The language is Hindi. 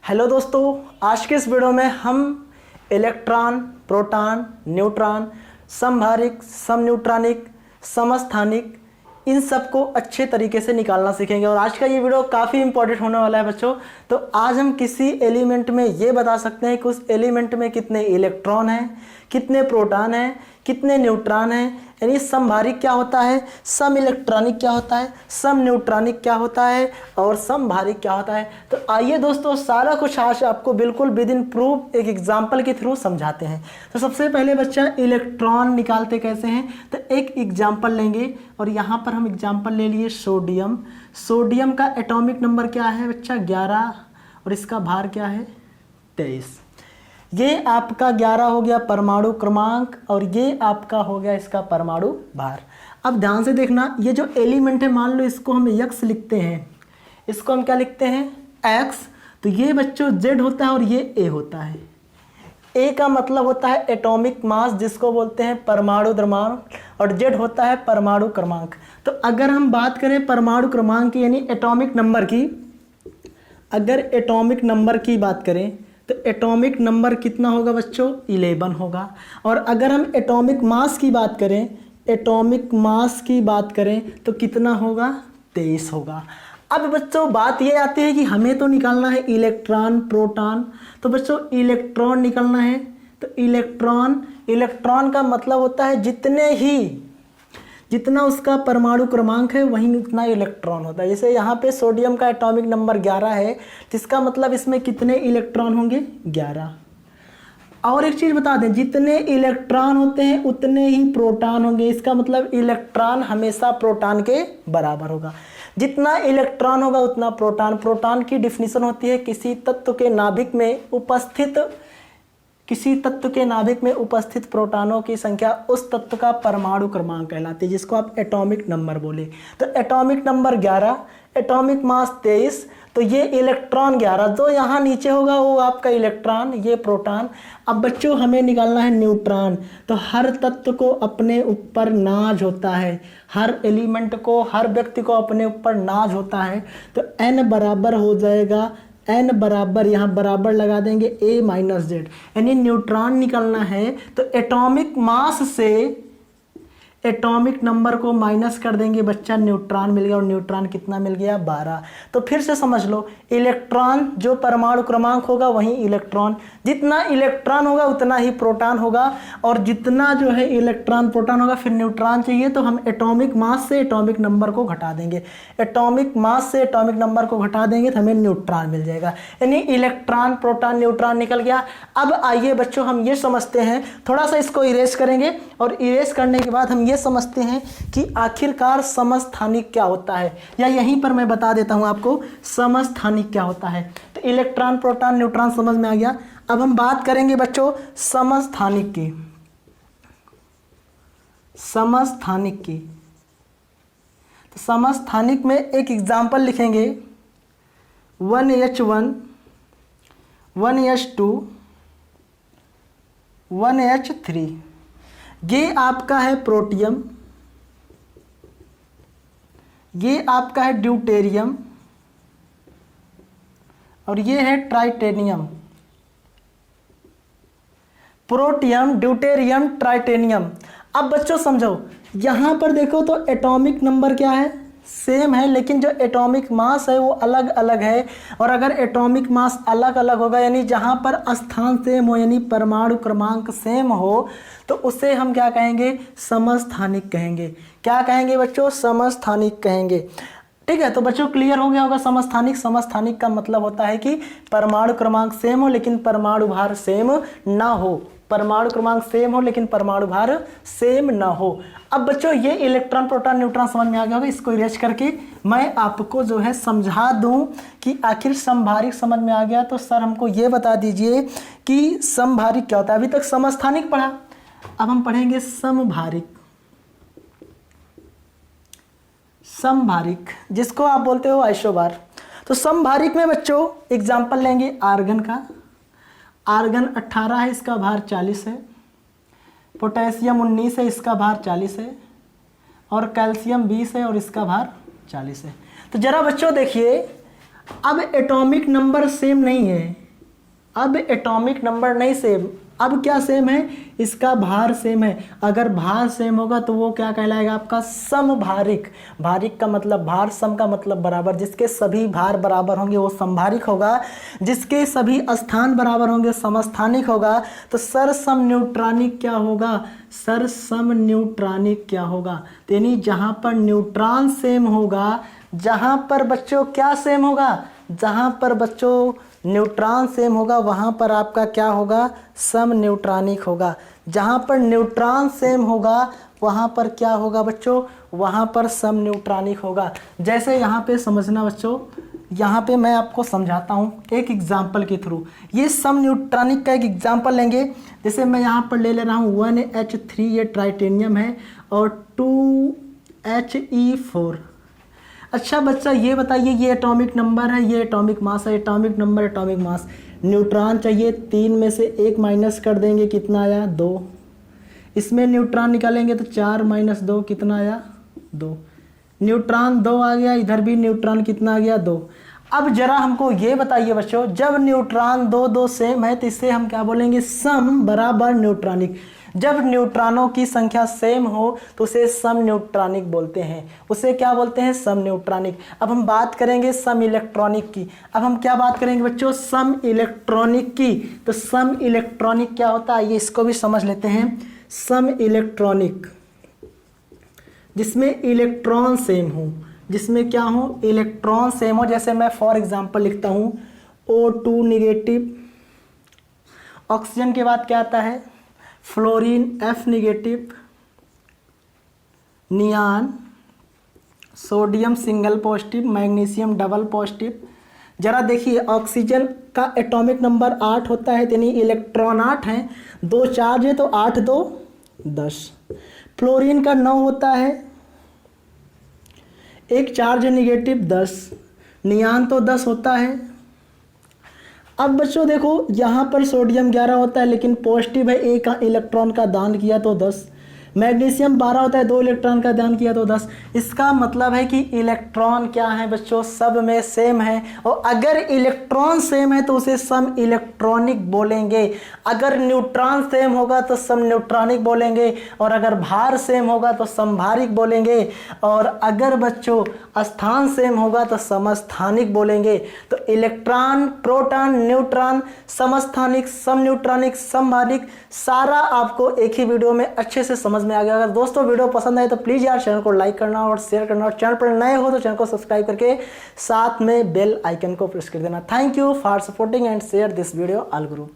हेलो दोस्तों, आज के इस वीडियो में हम इलेक्ट्रॉन, प्रोटॉन, न्यूट्रॉन, समभारिक, समन्यूट्रॉनिक, समस्थानिक इन सब को अच्छे तरीके से निकालना सीखेंगे। और आज का ये वीडियो काफ़ी इंपॉर्टेंट होने वाला है बच्चों। तो आज हम किसी एलिमेंट में ये बता सकते हैं कि उस एलिमेंट में कितने इलेक्ट्रॉन हैं, कितने प्रोटॉन हैं, कितने न्यूट्रॉन हैं। यानी समभारिक क्या होता है, सम इलेक्ट्रॉनिक क्या होता है, सम न्यूट्रॉनिक क्या होता है और समभारिक क्या होता है। तो आइए दोस्तों, सारा कुछ आज आपको बिल्कुल विद इन प्रूफ एक एग्जाम्पल के थ्रू समझाते हैं। तो सबसे पहले बच्चा इलेक्ट्रॉन निकालते कैसे हैं, तो एक एग्जाम्पल लेंगे और यहाँ पर हम एग्जाम्पल ले लिए सोडियम। सोडियम का एटॉमिक नंबर क्या है बच्चा, 11, और इसका भार क्या है, 23। ये आपका 11 हो गया परमाणु क्रमांक और ये आपका हो गया इसका परमाणु भार। अब ध्यान से देखना, ये जो एलिमेंट है मान लो इसको हम x लिखते हैं, इसको हम क्या लिखते हैं, x। तो ये बच्चों z होता है और ये a होता है। a का मतलब होता है एटॉमिक मास जिसको बोलते हैं परमाणु द्रव्यमान, और z होता है परमाणु क्रमांक। तो अगर हम बात करें परमाणु क्रमांक की यानी एटॉमिक नंबर की, अगर एटॉमिक नंबर की बात करें तो एटॉमिक नंबर कितना होगा बच्चों, 11 होगा। और अगर हम एटॉमिक मास की बात करें, एटॉमिक मास की बात करें तो कितना होगा, 23 होगा। अब बच्चों बात ये आती है कि हमें तो निकालना है इलेक्ट्रॉन, प्रोटॉन। तो बच्चों इलेक्ट्रॉन निकालना है, तो इलेक्ट्रॉन का मतलब होता है जितना उसका परमाणु क्रमांक है वहीं उतना इलेक्ट्रॉन होता है। जैसे यहाँ पे सोडियम का एटॉमिक नंबर 11 है, जिसका मतलब इसमें कितने इलेक्ट्रॉन होंगे, 11। और एक चीज़ बता दें, जितने इलेक्ट्रॉन होते हैं उतने ही प्रोटॉन होंगे। इसका मतलब इलेक्ट्रॉन हमेशा प्रोटॉन के बराबर होगा। जितना इलेक्ट्रॉन होगा उतना प्रोटॉन। प्रोटॉन की डिफिनीशन होती है किसी तत्व के नाभिक में उपस्थित प्रोटॉनों की संख्या उस तत्व का परमाणु क्रमांक कहलाती है, जिसको आप एटॉमिक नंबर बोले। तो एटॉमिक नंबर 11, एटॉमिक मास 23, तो ये इलेक्ट्रॉन 11 जो यहाँ नीचे होगा वो आपका इलेक्ट्रॉन, ये प्रोटॉन। अब बच्चों हमें निकालना है न्यूट्रॉन। तो हर तत्व को अपने ऊपर नाज होता है, हर एलिमेंट को, हर व्यक्ति को अपने ऊपर नाज होता है। तो n बराबर हो जाएगा, n बराबर यहाँ बराबर लगा देंगे a माइनस जेड। यानी न्यूट्रॉन निकलना है तो एटॉमिक मास से एटॉमिक नंबर को माइनस कर देंगे बच्चा, न्यूट्रॉन मिल गया। और न्यूट्रॉन कितना मिल गया, 12। तो फिर से समझ लो, इलेक्ट्रॉन जो परमाणु क्रमांक होगा वहीं इलेक्ट्रॉन, जितना इलेक्ट्रॉन होगा उतना ही प्रोटॉन होगा। और जितना जो है इलेक्ट्रॉन प्रोटॉन होगा, फिर न्यूट्रॉन चाहिए तो हम एटॉमिक मास से एटॉमिक नंबर को घटा देंगे। एटॉमिक मास से एटॉमिक नंबर को घटा देंगे तो हमें न्यूट्रॉन मिल जाएगा। यानी इलेक्ट्रॉन, प्रोटॉन, न्यूट्रॉन निकल गया। अब आइए बच्चों हम ये समझते हैं, थोड़ा सा इसको इरेज करेंगे और इरेज करने के बाद हम ये समझते हैं कि आखिरकार समस्थानिक क्या होता है, या यहीं पर मैं बता देता हूं आपको समस्थानिक क्या होता है। तो इलेक्ट्रॉन, प्रोटॉन, न्यूट्रॉन समझ में आ गया। अब हम बात करेंगे बच्चों समस्थानिक की। समस्थानिक की, तो समस्थानिक में एक एग्जांपल लिखेंगे, 1H1, 1H2, 1H3। ये आपका है प्रोटियम, ये आपका है ड्यूटेरियम, और ये है ट्राइटेनियम। Protium, deuterium, ट्राइटेनियम। अब बच्चों समझो, यहां पर देखो तो एटॉमिक नंबर क्या है, सेम है, लेकिन जो एटॉमिक मास है वो अलग अलग है। और अगर एटॉमिक मास अलग अलग होगा यानी जहाँ पर स्थान सेम हो, यानी परमाणु क्रमांक सेम हो, तो उसे हम क्या कहेंगे, समस्थानिक कहेंगे। क्या कहेंगे बच्चों, समस्थानिक कहेंगे। ठीक है, तो बच्चों क्लियर हो गया होगा समस्थानिक। समस्थानिक का मतलब होता है कि परमाणु क्रमांक सेम हो लेकिन परमाणु भार सेम ना हो। परमाणु क्रमांक सेम हो लेकिन परमाणु भार सेम ना हो। अब बच्चों ये इलेक्ट्रॉन, प्रोटॉन, न्यूट्रॉन समझ में आ गया होगा। इसको इरेज करके मैं आपको जो है समझा दूं कि आखिर समभारिक समझ में आ गया तो सर हमको ये बता दीजिए कि समभारिक क्या होता है। अभी तक समस्थानिक पढ़ा, अब हम पढ़ेंगे समभारिक। समभारिक जिसको आप बोलते हो आइसोबार। तो समभारिक में बच्चों एग्जाम्पल लेंगे आर्गन का। आर्गन 18 है, इसका भार 40 है। पोटेशियम 19 है, इसका भार 40 है। और कैल्शियम 20 है और इसका भार 40 है। तो जरा बच्चों देखिए, अब एटॉमिक नंबर सेम नहीं है, अब एटॉमिक नंबर नहीं सेम, अब क्या सेम है, इसका भार सेम है। अगर भार सेम होगा तो वो क्या कहलाएगा, आपका समभारिक। भारिक का मतलब भार, सम का मतलब बराबर, जिसके सभी भार बराबर होंगे वो समभारिक होगा, जिसके सभी स्थान बराबर होंगे समस्थानिक होगा। तो सरसम न्यूट्रॉनिक क्या होगा, सरसम न्यूट्रॉनिक क्या होगा, यानी जहां पर न्यूट्रॉन सेम होगा, जहां पर बच्चों क्या सेम होगा, जहां पर बच्चों न्यूट्रॉन सेम होगा वहां पर आपका क्या होगा, सम न्यूट्रॉनिक होगा। जहां पर न्यूट्रॉन सेम होगा वहां पर क्या होगा बच्चों, वहां पर सम न्यूट्रॉनिक होगा। जैसे यहाँ पे समझना बच्चों, यहाँ पे मैं आपको समझाता हूँ एक एग्जाम्पल के थ्रू। ये सम न्यूट्रॉनिक का एक एग्जाम्पल लेंगे। जैसे मैं यहाँ पर ले रहा हूँ 1H3, ये ट्राइटेनियम है, और 2He4। अच्छा बच्चा ये बताइए, ये एटॉमिक नंबर है, ये एटॉमिक मास है, atomic number atomic mass. Neutron चाहिए, 3 में से 1 माइनस कर देंगे, कितना आया, 2। इसमें न्यूट्रॉन निकालेंगे तो 4 - 2 कितना आया, 2। न्यूट्रॉन 2 आ गया, इधर भी न्यूट्रॉन कितना आ गया, 2। अब जरा हमको ये बताइए बच्चों, जब न्यूट्रॉन 2 सेम है तो इसे हम क्या बोलेंगे, सम बराबर न्यूट्रॉनिक। जब न्यूट्रॉनों की संख्या सेम हो तो उसे सम न्यूट्रॉनिक बोलते हैं, उसे क्या बोलते हैं, सम न्यूट्रॉनिक। अब हम बात करेंगे सम इलेक्ट्रॉनिक की। अब हम क्या बात करेंगे बच्चों, सम इलेक्ट्रॉनिक की। तो सम इलेक्ट्रॉनिक क्या होता है, ये इसको भी समझ लेते हैं। सम इलेक्ट्रॉनिक, जिसमें इलेक्ट्रॉन सेम हो, जिसमें क्या हो, इलेक्ट्रॉन सेम हो। जैसे मैं फॉर एग्जांपल लिखता हूं O2 नेगेटिव, ऑक्सीजन के बाद क्या आता है, fluorine F negative, neon, sodium single positive, magnesium double positive. जरा देखिए, ऑक्सीजन का एटॉमिक नंबर 8 होता है, यानी इलेक्ट्रॉन 8 हैं, 2 चार्ज है तो 8 2 10। फ्लोरीन का 9 होता है, 1 चार्ज है नेगेटिव 10, नियान तो 10 होता है। अब बच्चों देखो, यहाँ पर सोडियम 11 होता है लेकिन पॉजिटिव है, 1 इलेक्ट्रॉन का दान किया तो 10। मैग्नीशियम 12 होता है, 2 इलेक्ट्रॉन का दान किया तो 10। इसका मतलब है कि इलेक्ट्रॉन क्या है बच्चों, सब में सेम है, और अगर इलेक्ट्रॉन सेम है तो उसे सम इलेक्ट्रॉनिक बोलेंगे। अगर न्यूट्रॉन सेम होगा तो सम न्यूट्रॉनिक बोलेंगे, और अगर भार सेम होगा तो समभारिक बोलेंगे, और अगर बच्चों स्थान सेम होगा तो समस्थानिक बोलेंगे। तो इलेक्ट्रॉन, प्रोटॉन, न्यूट्रॉन, समस्थानिक, सम न्यूट्रॉनिक, समभारिक, सारा आपको एक ही वीडियो में अच्छे से समझ में आ गया। अगर दोस्तों वीडियो पसंद आए तो प्लीज़ यार चैनल को लाइक करना और शेयर करना, और चैनल पर नए हो तो चैनल को सब्सक्राइब करके साथ में बेल आइकन को प्रेस कर देना। Thank you for supporting and share this video all group.